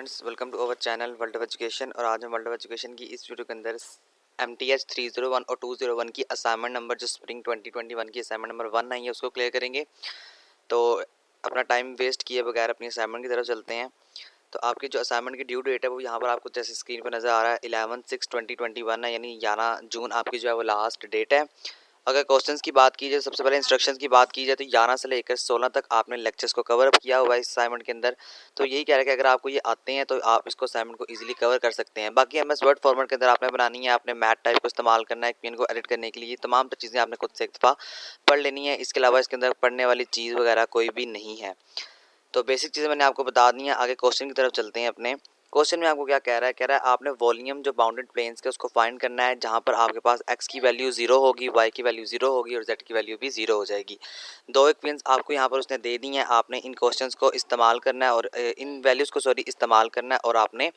Friends, welcome to our channel world of education. और आज हम वर्ल्ड ऑफ एजुकेशन की इस वीडियो के अंदर MTH 301 और 201 की असाइनमेंट नंबर जो स्प्रिंग 2021 की असाइनमेंट नंबर 1 आई है उसको क्लियर करेंगे। तो अपना टाइम वेस्ट किए बगैर अपनी असाइनमेंट की तरफ चलते हैं। तो आपकी जो असाइनमेंट की ड्यू डेट है वो यहाँ पर आपको जैसे स्क्रीन पर नज़र आ रहा है 11/6/2021 है, यानी 11 जून आपकी जो है वो लास्ट डेट है। अगर क्वेश्चंस की बात की जाए, सबसे पहले इंस्ट्रक्शंस की बात की जाए तो 11 से लेकर 16 तक आपने लेक्चर्स को कवर अप किया हुआ है इस असाइनमेंट के अंदर। तो यही कह रहा है कि अगर आपको ये आते हैं तो आप इसको असाइनमेंट को इजीली कवर कर सकते हैं। बाकी MS वर्ड फॉर्मेट के अंदर आपने बनानी है, आपने मैथ टाइप को इस्तेमाल करना है पेन को एडिट करने के लिए। तमाम चीज़ें आपने खुद से एक दफ़ा पढ़ लेनी है। इसके अलावा इसके अंदर पढ़ने वाली चीज़ वगैरह कोई भी नहीं है। तो बेसिक चीज़ें मैंने आपको बता दी हैं। आगे क्वेश्चन की तरफ चलते हैं अपने। क्वेश्चन में आपको क्या कह रहा है आपने वॉल्यूम जो बाउंडेड प्लेन्स के उसको फाइंड करना है, जहां पर आपके पास x की वैल्यू 0 होगी, y की वैल्यू 0 होगी और z की वैल्यू भी 0 हो जाएगी। दो इक्वेशंस आपको यहाँ पर उसने दे दी हैं। आपने इन क्वेश्चंस को इस्तेमाल करना है और इन वैल्यूज़ को इस्तेमाल करना है और आपने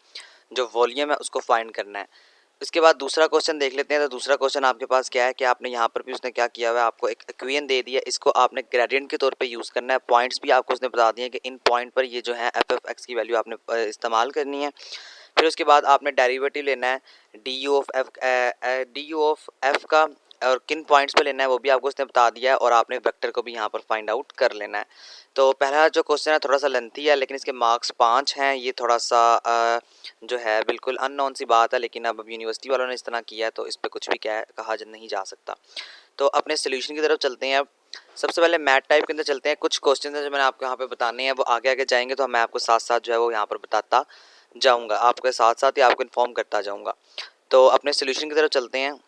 जो वॉल्यूम है उसको फाइंड करना है। इसके बाद दूसरा क्वेश्चन देख लेते हैं। तो दूसरा क्वेश्चन आपके पास क्या है कि आपने यहाँ पर भी उसने क्या किया हुआ है, आपको एक इक्वेशन दे दिया है, इसको आपने ग्रेडियंट के तौर पे यूज़ करना है। पॉइंट्स भी आपको उसने बता दिए कि इन पॉइंट पर ये जो है f(x) की वैल्यू आपने इस्तेमाल करनी है। फिर उसके बाद आपने डेरिवेटिव लेना है डी ऑफ एफ का, और किन पॉइंट्स पे लेना है वो भी आपको उसने बता दिया है। और आपने वेक्टर को भी यहाँ पर फाइंड आउट कर लेना है। तो पहला जो क्वेश्चन है थोड़ा सा लेंथी है, लेकिन इसके मार्क्स 5 हैं। ये थोड़ा सा जो है बिल्कुल अननोन सी बात है, लेकिन अब यूनिवर्सिटी वालों ने इस तरह किया है तो इस पर कुछ भी कहा नहीं जा सकता। तो अपने सोल्यूशन की तरफ चलते हैं। अब सबसे पहले मैथ टाइप के अंदर चलते हैं। कुछ क्वेश्चन है जो मैंने आपको यहाँ पे बताने हैं, वो आगे आगे जाएंगे तो मैं आपको साथ साथ जो है वो यहाँ पर बताता जाऊँगा, आपके साथ साथ ही आपको इन्फॉर्म करता जाऊँगा। तो अपने सोल्यूशन की तरफ चलते हैं।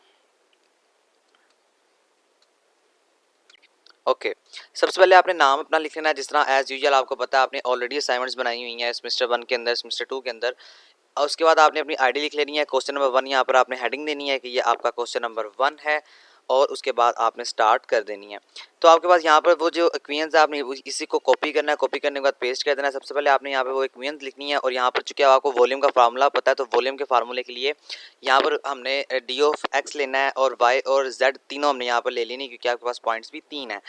ओके, सबसे पहले आपने नाम अपना लिख लेना है। जिस तरह एज यूजुअल आपको पता है आपने ऑलरेडी असाइनमेंट्स बनाई हुई हैं सेमेस्टर 1 के अंदर, सेमेस्टर 2 के अंदर। और उसके बाद आपने अपनी आईडी लिख लेनी है। क्वेश्चन नंबर 1 यहाँ पर आपने हेडिंग देनी है कि ये आपका क्वेश्चन नंबर 1 है, और उसके बाद आपने स्टार्ट कर देनी है। तो आपके पास यहाँ पर वो जो इक्वेशंस है आपने इसी को कॉपी करना है। कॉपी करने के बाद पेस्ट कर देना है। सबसे पहले आपने यहाँ पे वो इक्वेशंस लिखनी है, और यहाँ पर चूंकि आपको वॉल्यूम का फार्मूला पता है तो वॉल्यूम के फार्मूले के लिए यहाँ पर हमने डी ऑफ एक्स लेना है, और वाई और जेड तीनों हमने यहाँ पर ले लेनी, क्योंकि आपके पास पॉइंट्स भी 3 है।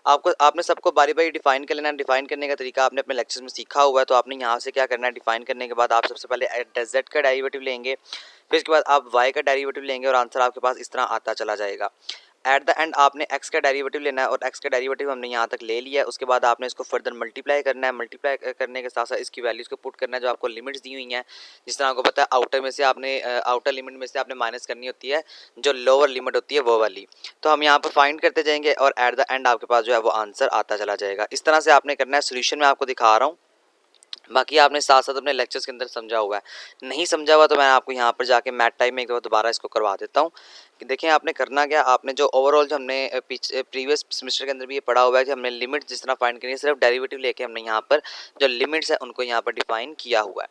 आपने सबको बारी बारी डिफाइन कर लेना है। डिफाइन करने का तरीका आपने अपने लेक्चर्स में सीखा हुआ है। तो आपने यहाँ से क्या करना है, डिफाइन करने के बाद आप सबसे पहले जेड का डेरिवेटिव लेंगे, फिर इसके बाद आप वाई का डेरिवेटिव लेंगे, और आंसर आपके पास इस तरह आता चला जाएगा। एट द एंड आपने x का डेरिवेटिव लेना है, और x का डेरिवेटिव हमने यहाँ तक ले लिया है। उसके बाद आपने इसको फर्दर मल्टीप्लाई करना है। मल्टीप्लाई करने के साथ साथ इसकी वैल्यूज़ को पुट करना है जो आपको लिमिट्स दी हुई हैं। जिस तरह आपको पता है आउटर लिमिट में से आपने माइनस करनी होती है, जो लोअर लिमिट होती है वो वाली। तो हम यहाँ पर फाइंड करते जाएंगे, और एट द एंड आपके पास जो है वो आंसर आता चला जाएगा। इस तरह से आपने करना है। सोल्यूशन में आपको दिखा रहा हूँ, बाकी आपने साथ साथ अपने लेक्चर्स के अंदर समझा हुआ है। नहीं समझा हुआ तो मैं आपको यहाँ पर जाके मैथ टाइम में एक दफ़ा दोबारा इसको करवा देता हूँ कि देखें आपने करना क्या। आपने जो ओवरऑल जो हमने प्रीवियस सेमेस्टर के अंदर भी ये पढ़ा हुआ है कि हमने लिमिट जिस तरह फाइंड करनी है, सिर्फ डेरिवेटिव लेके हमने यहाँ पर जो लिमिट्स है उनको यहाँ पर डिफाइन किया हुआ है।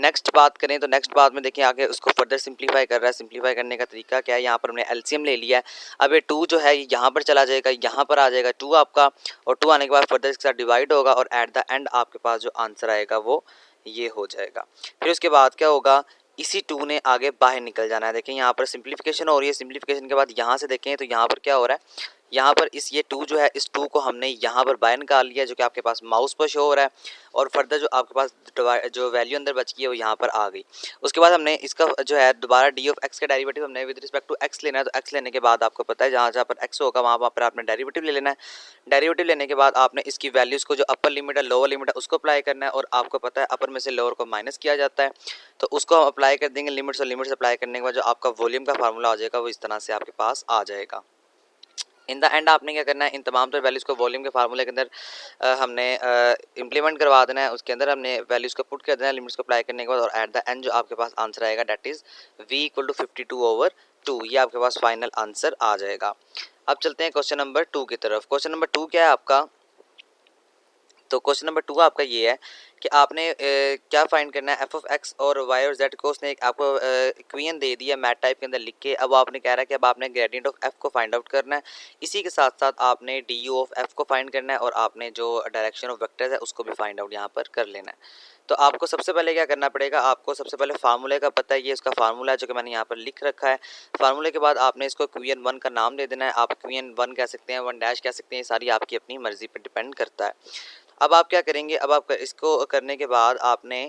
नेक्स्ट बात करें तो नेक्स्ट बात में देखिए आगे उसको फर्दर सिंप्लीफाई कर रहा है। सिंप्लीफाई करने का तरीका क्या है, यहाँ पर हमने एलसीएम ले लिया है। अब ये 2 जो है यहाँ पर चला जाएगा, यहाँ पर आ जाएगा 2 आपका, और 2 आने के बाद फर्दर इसके साथ डिवाइड होगा, और एट द एंड आपके पास जो आंसर आएगा वो ये हो जाएगा। फिर उसके बाद क्या होगा, इसी 2 ने आगे बाहर निकल जाना है। देखें यहाँ पर सिंप्लीफिकेशन हो रही है। सिंप्लीफिकेशन के बाद यहाँ से देखें तो यहाँ पर क्या हो रहा है, यहाँ पर ये 2 जो है, इस 2 को हमने यहाँ पर बाहर निकाल लिया, जो कि आपके पास माउस पर शो हो रहा है, और फर्दर जो आपके पास जो वैल्यू अंदर बच गई है वो यहाँ पर आ गई। उसके बाद हमने इसका जो है दोबारा डी ऑफ एक्स का डेरिवेटिव हमने विद रिस्पेक्ट टू एक्स लेना है। तो एक्स लेने के बाद आपको पता है जहाँ जहाँ पर एक्स होगा वहाँ पर आपने डेरिवेटिव ले लेना है। डेरिवेटिव लेने के बाद आपने इसकी वैल्यूज़ को जो अपर लिमिट है लोअर लिमिट है उसको अप्लाई करना है, और आपको पता है अपर में से लोअर को माइनस किया जाता है, तो उसको हम अप्लाई कर देंगे लिमिट्स, और लिमिट्स अप्लाई करने के बाद जो आपका वॉल्यूम का फार्मूला आ जाएगा वो इस तरह से आपके पास आ जाएगा। इन द एंड आपने क्या करना है, इन तमाम तर वैल्यूज़ को वॉल्यूम के फार्मूले के अंदर हमने इम्प्लीमेंट करवा देना है। उसके अंदर हमने वैल्यूज़ को पुट कर देना है लिमिट्स को अप्लाई करने के बाद, और एट द एंड जो आपके पास आंसर आएगा दैट इज़ v = 52/2। ये आपके पास फाइनल आंसर आ जाएगा। अब चलते हैं क्वेश्चन नंबर 2 की तरफ। क्वेश्चन नंबर 2 क्या है आपका, तो क्वेश्चन नंबर 2 आपका ये है कि आपने क्या फाइंड करना है, f(x) और y और z को उसने आपको इक्वेशन दे दिया मैथ टाइप के अंदर लिख के। अब आपने कह रहा है कि अब आपने ग्रेडियंट ऑफ f को फाइंड आउट करना है। इसी के साथ साथ आपने du ऑफ f को फाइंड करना है, और आपने जो डायरेक्शन ऑफ वेक्टर्स है उसको भी फाइंड आउट यहाँ पर कर लेना है। तो आपको सबसे पहले क्या करना पड़ेगा, आपको सबसे पहले फार्मूले का पता है, ये उसका फार्मूला है जो कि मैंने यहाँ पर लिख रखा है। फार्मूले के बाद आपने इसको इक्वेशन 1 का नाम दे देना है। आप इक्वेशन 1 कह सकते हैं, 1 कह सकते हैं, ये सारी आपकी अपनी मर्जी पर डिपेंड करता है। अब आप क्या करेंगे, अब आप इसको करने के बाद आपने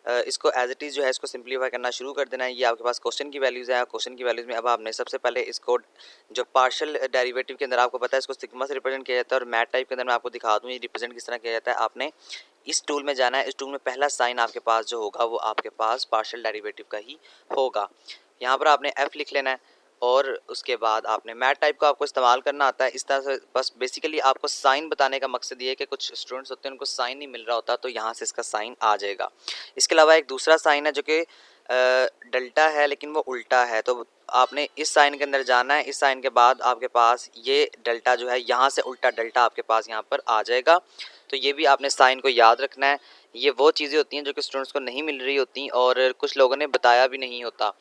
इसको एज इट इज़ जो है इसको सिंप्लीफाई करना शुरू कर देना है। ये आपके पास क्वेश्चन की वैल्यूज़ है, क्वेश्चन की वैल्यूज़ में अब आपने सबसे पहले इसको जो पार्शियल डेरिवेटिव के अंदर आपको पता है इसको सिग्मा से रिप्रेजेंट किया जाता है, और मैथ टाइप के अंदर मैं आपको दिखा दूँ ये रिप्रेजेंट किस तरह किया जाता है। आपने इस टूल में जाना है, इस टूल में पहला साइन आपके पास जो होगा वो आपके पास पार्शियल डेरिवेटिव का ही होगा। यहाँ पर आपने एफ लिख लेना है, और उसके बाद आपने मैथ टाइप का आपको इस्तेमाल करना आता है इस तरह से। बस बेसिकली आपको साइन बताने का मकसद ये है कि कुछ स्टूडेंट्स होते हैं उनको साइन नहीं मिल रहा होता, तो यहाँ से इसका साइन आ जाएगा। इसके अलावा एक दूसरा साइन है जो कि डेल्टा है लेकिन वो उल्टा है, तो आपने इस साइन के अंदर जाना है। इस साइन के बाद आपके पास ये डेल्टा जो है यहाँ से उल्टा डेल्टा आपके पास यहाँ पर आ जाएगा। तो ये भी आपने साइन को याद रखना है। ये वो चीज़ें होती हैं जो कि स्टूडेंट्स को नहीं मिल रही होती और कुछ लोगों ने बताया भी नहीं होता,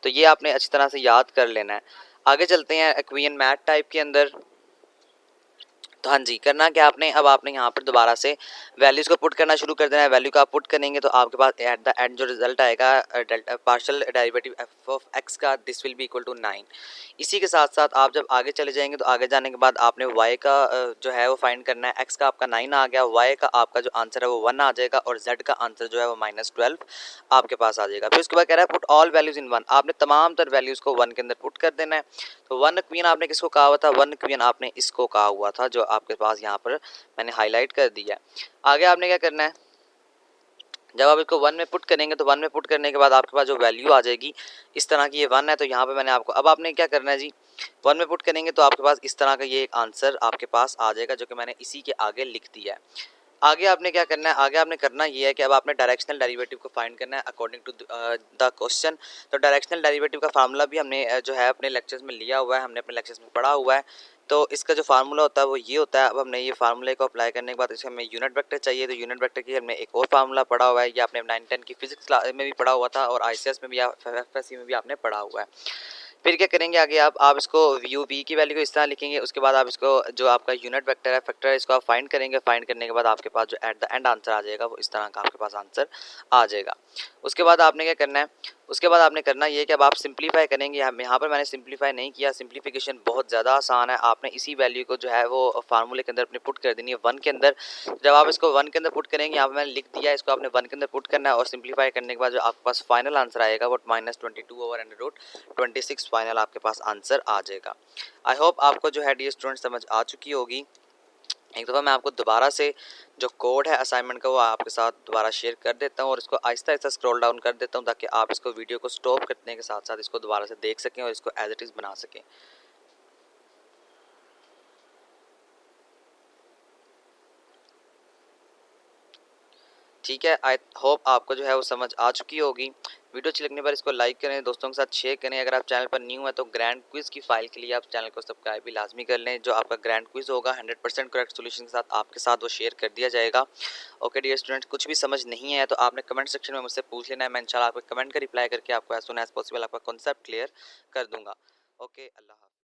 तो ये आपने अच्छी तरह से याद कर लेना है। आगे चलते हैं एक्वियन मैथ टाइप के अंदर। तो हाँ जी, करना क्या आपने, अब आपने यहाँ पर दोबारा से वैल्यूज़ को पुट करना शुरू कर देना है। वैल्यू का आप पुट करेंगे तो आपके पास एट द एंड जो रिजल्ट आएगा partial derivative F of X का this will be equal to 9। इसी के साथ साथ आप जब आगे चले जाएंगे तो आगे जाने के बाद आपने वाई का जो है वो फाइंड करना है। एक्स का आपका 9 आ गया, वाई का आपका जो आंसर है वो 1 आ जाएगा, और जेड का आंसर जो है वो -12 आपके पास आ जाएगा। फिर उसके बाद कह रहा है पुट ऑल वैल्यूज़ इन 1। आपने तमाम तर वैल्यूज़ को 1 के अंदर पुट कर देना है। तो 1 क्वीन आपने किसको कहा हुआ था, 1 क्वीन आपने इसको कहा हुआ था, जो आपके पास यहाँ पर मैंने हाईलाइट कर दिया है। आगे आपने क्या करना है, जब आप इसको 1 में पुट करेंगे तो 1 में पुट करने के बाद आपके पास जो वैल्यू आ जाएगी इस तरह की, ये 1 है, तो यहाँ पे मैंने आपको, अब आपने क्या करना है जी, 1 में पुट करेंगे तो आपके पास इस तरह का ये आंसर आपके पास आ जाएगा, जो कि मैंने इसी के आगे लिख दिया है। आगे आपने क्या करना है, आगे आपने करना ये है कि अब आपने डायरेक्शनल डेरिवेटिव को फाइंड करना है अकॉर्डिंग टू द क्वेश्चन। तो डायरेक्शनल डेरिवेटिव का फार्मूला भी हमने जो है अपने लेक्चर्स में लिया हुआ है, हमने अपने लेक्चर्स में पढ़ा हुआ है। तो इसका जो फार्मूला होता है वो ये होता है। अब हमने ये फार्मूले को अप्लाई करने के बाद इसमें हमें यूनिट वेक्टर चाहिए, तो यूनिट वेक्टर की हमने एक और फार्मूला पढ़ा हुआ है, ये आपने 9-10 की फिजिक्स में भी पढ़ा हुआ था, और ICS में भी, FSC में भी आपने पढ़ा हुआ है। फिर क्या करेंगे आगे, आप इसको यू वी की वैल्यू को इस तरह लिखेंगे। उसके बाद आप इसको जो आपका यूनिट वेक्टर है, फैक्टर है, इसको आप फाइंड करेंगे। फाइंड करने के बाद आपके पास जो एट द एंड आंसर आ जाएगा वो इस तरह का आपके पास आंसर आ जाएगा। उसके बाद आपने क्या करना है, उसके बाद आपने करना ये कि अब आप सिंप्लीफाई करेंगे। यहाँ पर मैंने सिंप्लीफाई नहीं किया, सिंप्लीफिकेशन बहुत ज़्यादा आसान है। आपने इसी वैल्यू को जो है वो फार्मूले के अंदर अपने पुट कर देनी है 1 के अंदर। जब आप इसको 1 के अंदर पुट करेंगे, यहाँ पर मैंने लिख दिया, इसको आपने 1 के अंदर पुट करना है, और सिंप्लीफाई करने के बाद जो आपके पास फाइनल आंसर आएगा वो -22/√26 फाइनल आपके पास आंसर आ जाएगा। आई होप आपको जो है डियर स्टूडेंट समझ आ चुकी होगी। एक दफ़ा मैं आपको दोबारा से जो कोड है असाइनमेंट का वो आपके साथ दोबारा शेयर कर देता हूँ, और इसको आहिस्ता आहिस्ता स्क्रॉल डाउन कर देता हूँ ताकि आप इसको वीडियो को स्टॉप करने के साथ साथ इसको दोबारा से देख सकें और इसको एज इट इज़ बना सकें। ठीक है, आई होप आपको जो है वो समझ आ चुकी होगी। वीडियो अच्छी लगने पर इसको लाइक करें, दोस्तों के साथ शेयर करें। अगर आप चैनल पर न्यू है तो ग्रैंड क्विज़ की फाइल के लिए आप चैनल को सब्सक्राइब भी लाजमी कर लें। जो आपका ग्रैंड क्विज़ होगा 100% करेक्ट सोल्यूशन के साथ आपके साथ वो शेयर कर दिया जाएगा। ओके डियर स्टूडेंट्स, कुछ भी समझ नहीं है तो आपने कमेंट सेक्शन में मुझसे पूछ लेना है। मैं इंशाल्लाह आपके कमेंट का रिप्लाई करके आपको एज सुन एज पॉसिबल आपका कॉन्सेप्ट क्लियर कर दूँगा। ओके, अल्लाह।